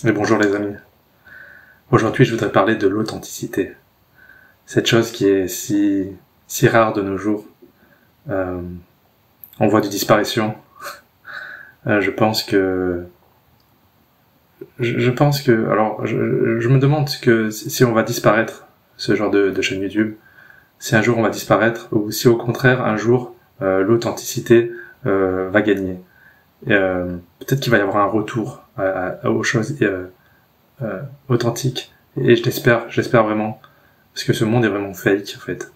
Et bonjour les amis. Aujourd'hui, je voudrais parler de l'authenticité. Cette chose qui est si rare de nos jours. On voit des disparitions. Je pense que, alors, je me demande que si on va disparaître, ce genre de chaîne YouTube, si un jour on va disparaître, ou si au contraire un jour l'authenticité va gagner. Peut-être qu'il va y avoir un retour aux choses authentiques. Et j'espère vraiment, parce que ce monde est vraiment fake en fait.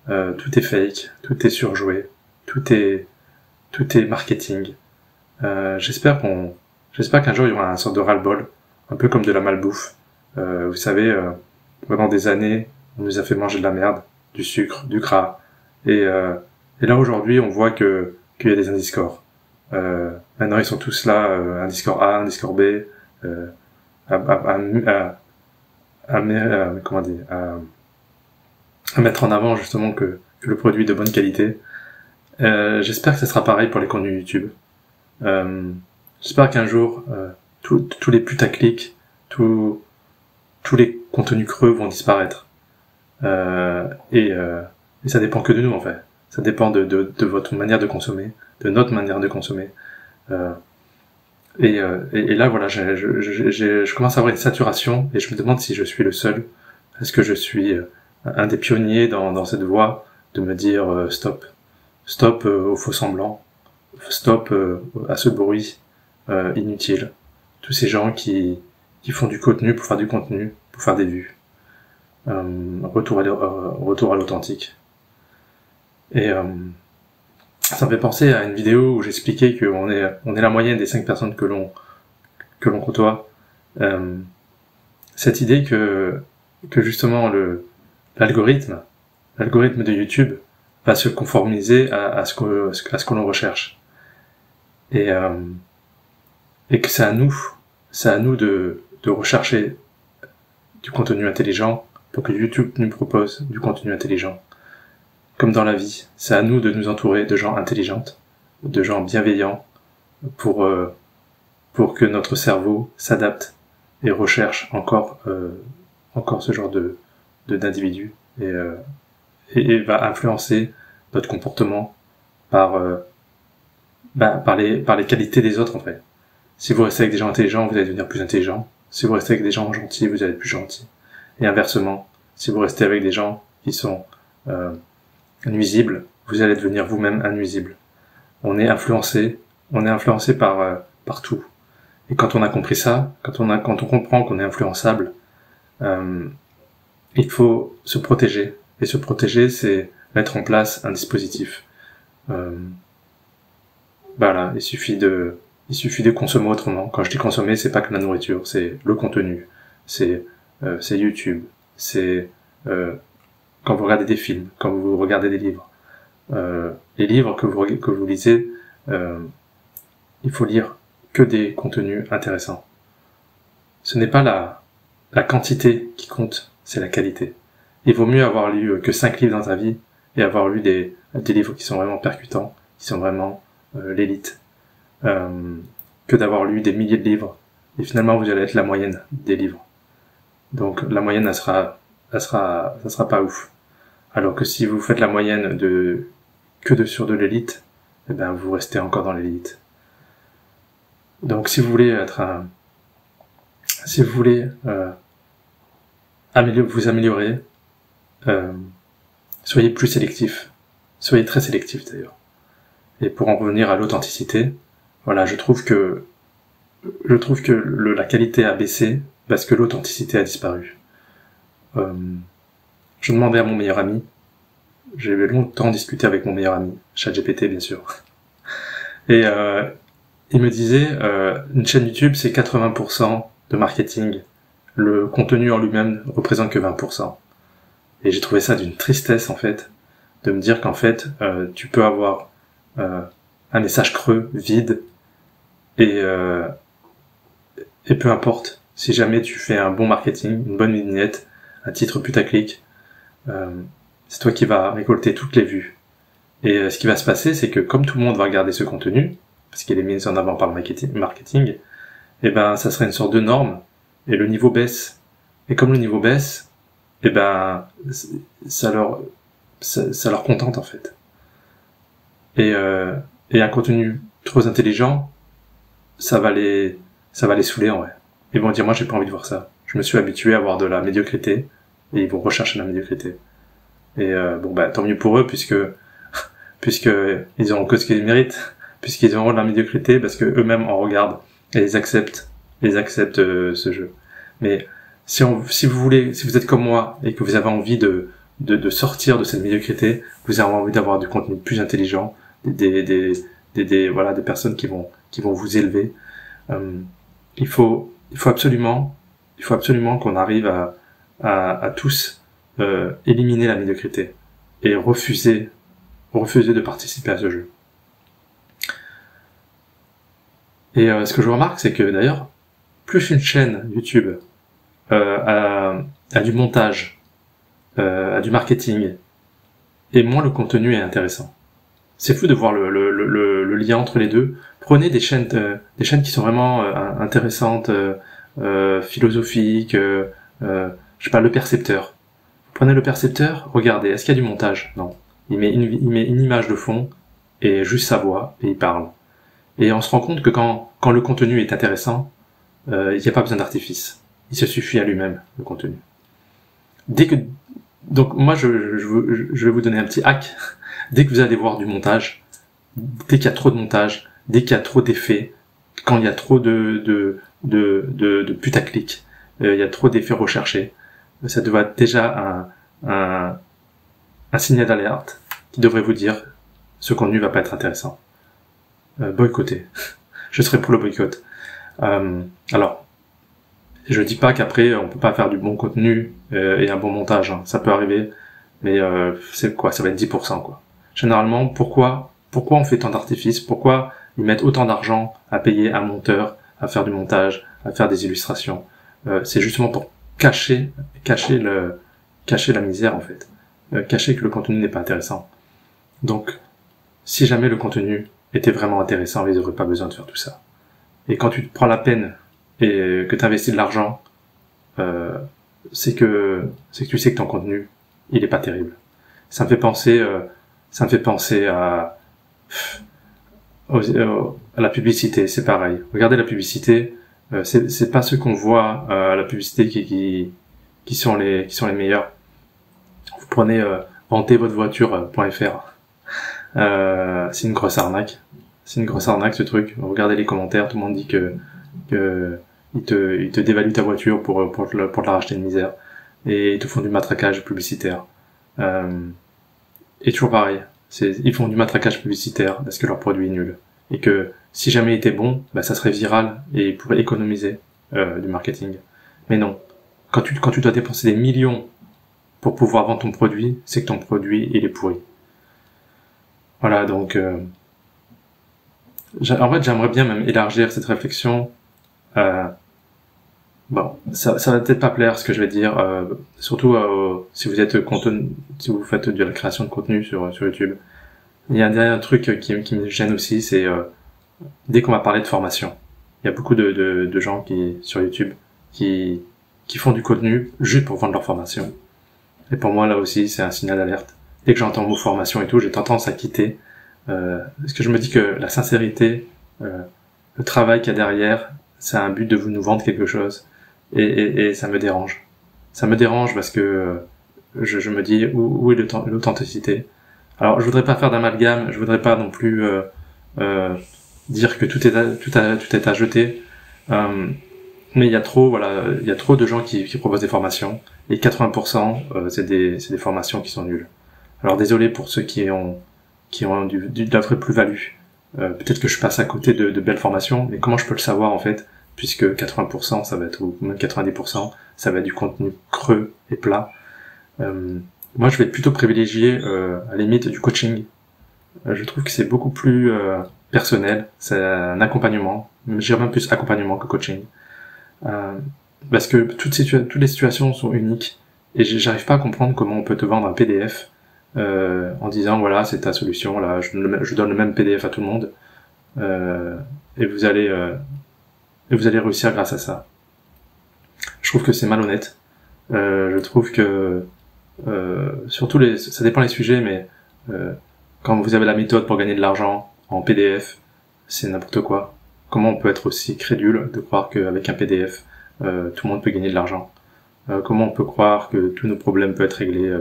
Tout est fake, tout est surjoué, tout est marketing. J'espère qu'un jour il y aura un sorte de ras-le-bol, un peu comme de la malbouffe. Vous savez, pendant des années, on nous a fait manger de la merde, du sucre, du gras, et là aujourd'hui, on voit qu'il y a des indiscords. Maintenant, ils sont tous là, indiscord A, indiscord B, comment dire, à mettre en avant justement que le produit est de bonne qualité. J'espère que ce sera pareil pour les contenus YouTube. J'espère qu'un jour, tous les putaclics, tous les contenus creux vont disparaître. Et ça dépend que de nous en fait. Ça dépend de votre manière de consommer, de notre manière de consommer. Et là voilà, je commence à avoir une saturation et je me demande si je suis le seul. Est-ce que je suis un des pionniers dans cette voie de me dire stop au faux semblant, stop à ce bruit inutile. Tous ces gens qui font du contenu pour faire du contenu, pour faire des vues. Retour à l'authentique. Et ça me fait penser à une vidéo où j'expliquais qu'on est la moyenne des 5 personnes que l'on côtoie. Cette idée que justement l'algorithme de YouTube va se conformiser à ce que l'on recherche. Et que c'est à nous de rechercher du contenu intelligent pour que YouTube nous propose du contenu intelligent. Comme dans la vie, c'est à nous de nous entourer de gens intelligents, de gens bienveillants, pour que notre cerveau s'adapte et recherche encore ce genre d'individus et va influencer notre comportement par les qualités des autres en fait. Si vous restez avec des gens intelligents, vous allez devenir plus intelligent. Si vous restez avec des gens gentils, vous allez être plus gentil. Et inversement, si vous restez avec des gens qui sont nuisibles, vous allez devenir vous-même un nuisible. On est influencé par tout. Et quand on a compris ça, quand on comprend qu'on est influençable, il faut se protéger. Et se protéger, c'est mettre en place un dispositif. Voilà, il suffit de consommer autrement. Quand je dis consommer, c'est pas que la nourriture, c'est le contenu, c'est YouTube, c'est quand vous regardez des films, quand vous regardez des livres. Les livres que vous lisez, il faut lire que des contenus intéressants. Ce n'est pas la quantité qui compte, c'est la qualité. Il vaut mieux avoir lu que 5 livres dans ta vie et avoir lu des livres qui sont vraiment percutants, qui sont vraiment l'élite, que d'avoir lu des milliers de livres et finalement vous allez être la moyenne des livres. Donc la moyenne, ça sera pas ouf. Alors que si vous faites la moyenne sur de l'élite, eh ben vous restez encore dans l'élite. Donc si vous voulez vous améliorer, soyez plus sélectif. Soyez très sélectif d'ailleurs. Et pour en revenir à l'authenticité, voilà, je trouve que la qualité a baissé parce que l'authenticité a disparu. Je demandais à mon meilleur ami, j'ai longtemps discuté avec mon meilleur ami, ChatGPT bien sûr, et il me disait une chaîne YouTube c'est 80% de marketing, le contenu en lui-même représente que 20%. Et j'ai trouvé ça d'une tristesse en fait, de me dire qu'en fait tu peux avoir un message creux, vide, et peu importe, si jamais tu fais un bon marketing, une bonne vignette, un titre putaclic, c'est toi qui vas récolter toutes les vues. Et ce qui va se passer, c'est que comme tout le monde va regarder ce contenu, parce qu'il est mis en avant par le marketing, et ben ça serait une sorte de norme, et le niveau baisse. Et comme le niveau baisse, eh ben, ça leur contente, en fait. Et un contenu trop intelligent, ça va les saouler, en vrai. Ils vont dire, moi, j'ai pas envie de voir ça. Je me suis habitué à avoir de la médiocrité, et ils vont rechercher la médiocrité. Et tant mieux pour eux, puisque ils auront que ce qu'ils méritent, puisqu'ils auront de la médiocrité, parce que eux-mêmes en regardent, et ils acceptent ce jeu. Mais si vous êtes comme moi, et que vous avez envie de sortir de cette médiocrité, vous avez envie d'avoir du contenu plus intelligent, des personnes qui vont vous élever, il faut absolument qu'on arrive à tous éliminer la médiocrité et refuser de participer à ce jeu. Et ce que je remarque, c'est que d'ailleurs, plus une chaîne YouTube a du montage, a du marketing, et moins le contenu est intéressant. C'est fou de voir le lien entre les deux. Prenez des chaînes qui sont vraiment intéressantes, philosophiques, je sais pas, Le Percepteur. Prenez Le Percepteur, regardez, est-ce qu'il y a du montage? Non. Il met une image de fond et juste sa voix et il parle. Et on se rend compte que quand le contenu est intéressant, il n'y a pas besoin d'artifice. Il se suffit à lui-même, le contenu. Donc moi je vais vous donner un petit hack. Dès que vous allez voir du montage, dès qu'il y a trop de montage, dès qu'il y a trop d'effets, quand il y a trop de putaclic, il y a trop d'effets recherchés, ça doit être déjà un signal d'alerte qui devrait vous dire ce contenu va pas être intéressant. Boycotter. Je serai pour le boycott. Alors, je dis pas qu'après on peut pas faire du bon contenu et un bon montage, hein. Ça peut arriver, mais c'est quoi? Ça va être 10%, quoi. Généralement, pourquoi on fait tant d'artifices? Pourquoi ils mettent autant d'argent à payer un monteur, à faire du montage, à faire des illustrations? C'est justement pour cacher la misère, en fait. Cacher que le contenu n'est pas intéressant. Donc, si jamais le contenu était vraiment intéressant, ils n'auraient pas besoin de faire tout ça. Et quand tu te prends la peine et que tu investis de l'argent, c'est que tu sais que ton contenu, il est pas terrible. Ça me fait penser à la publicité, c'est pareil. Regardez la publicité, c'est pas ce qu'on voit à la publicité qui sont les meilleurs. Vous prenez ventezvotrevoiture.fr. C'est une grosse arnaque. C'est une grosse arnaque, ce truc. Regardez les commentaires, tout le monde dit que ils te dévaluent ta voiture pour te la racheter une misère. Et ils te font du matraquage publicitaire. Et toujours pareil. Ils font du matraquage publicitaire parce que leur produit est nul. Et que si jamais il était bon, ça serait viral et ils pourraient économiser du marketing. Mais non. Quand tu dois dépenser des millions pour pouvoir vendre ton produit, c'est que ton produit, il est pourri. Voilà, donc en fait, j'aimerais bien même élargir cette réflexion. Bon, ça va peut-être pas plaire ce que je vais dire, surtout si vous faites de la création de contenu sur YouTube. Il y a un dernier truc qui me gêne aussi, c'est dès qu'on va parler de formation. Il y a beaucoup de gens sur YouTube qui font du contenu juste pour vendre leur formation. Et pour moi, là aussi, c'est un signal d'alerte. Dès que j'entends le mot formation et tout, j'ai tendance à quitter. Parce que je me dis que la sincérité, le travail qu'il y a derrière, c'est un but de nous vendre quelque chose. Et ça me dérange. Ça me dérange parce que je me dis où est l'authenticité. Alors, je voudrais pas faire d'amalgame, je voudrais pas non plus dire que tout est à jeter. Mais il y a trop de gens qui proposent des formations. Et 80%, c'est des formations qui sont nulles. Alors désolé pour ceux qui ont de la vraie plus-value. Peut-être que je passe à côté de belles formations, mais comment je peux le savoir en fait, puisque 80% ça va être, ou même 90%, ça va être du contenu creux et plat. Moi je vais plutôt privilégier à la limite du coaching. Je trouve que c'est beaucoup plus personnel, c'est un accompagnement, j'irais même plus accompagnement que coaching. Parce que toutes les situations sont uniques, et j'arrive pas à comprendre comment on peut te vendre un PDF en disant voilà c'est ta solution, là je donne le même PDF à tout le monde et vous allez réussir grâce à ça. trouve que c'est malhonnête. Je trouve que surtout ça dépend des sujets, mais quand vous avez la méthode pour gagner de l'argent en PDF, c'est n'importe quoi. Comment on peut être aussi crédule de croire qu'avec un PDF, tout le monde peut gagner de l'argent? Comment on peut croire que tous nos problèmes peuvent être réglés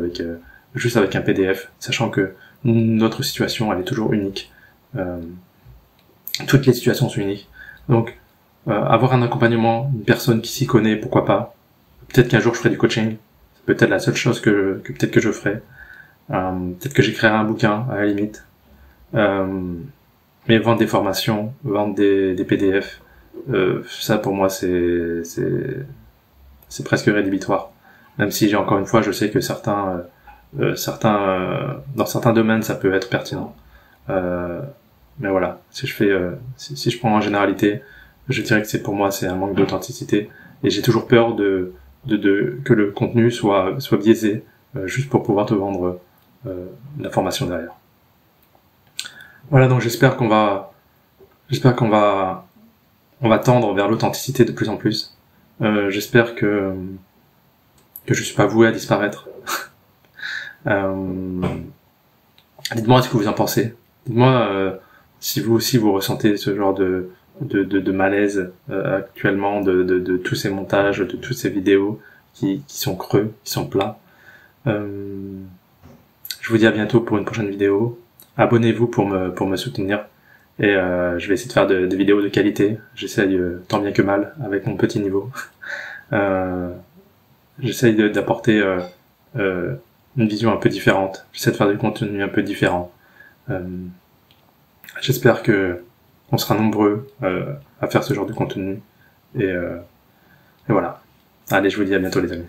juste avec un PDF, sachant que notre situation, elle est toujours unique. Toutes les situations sont uniques. Donc, avoir un accompagnement, une personne qui s'y connaît, pourquoi pas. Peut-être qu'un jour je ferai du coaching. C'est peut-être la seule chose que peut-être que je ferai. Peut-être que j'écrirai un bouquin, à la limite. Mais vendre des formations, vendre des PDF, ça pour moi c'est presque rédhibitoire. Même si encore une fois, je sais que dans certains domaines ça peut être pertinent. Mais voilà, si je prends en généralité, je dirais que pour moi c'est un manque d'authenticité, et j'ai toujours peur que le contenu soit biaisé juste pour pouvoir te vendre l'information derrière. Voilà, donc j'espère qu'on va tendre vers l'authenticité de plus en plus. J'espère que je suis pas voué à disparaître. Dites-moi ce que vous en pensez. Dites-moi si vous aussi vous ressentez ce genre de malaise actuellement de tous ces montages, de toutes ces vidéos qui sont creux, qui sont plats. Je vous dis à bientôt pour une prochaine vidéo. Abonnez-vous pour me soutenir, et je vais essayer de faire des vidéos de qualité. J'essaye tant bien que mal avec mon petit niveau. J'essaye d'apporter une vision un peu différente. J'essaie de faire du contenu un peu différent. J'espère que on sera nombreux à faire ce genre de contenu, et voilà. Allez, je vous dis à bientôt les amis.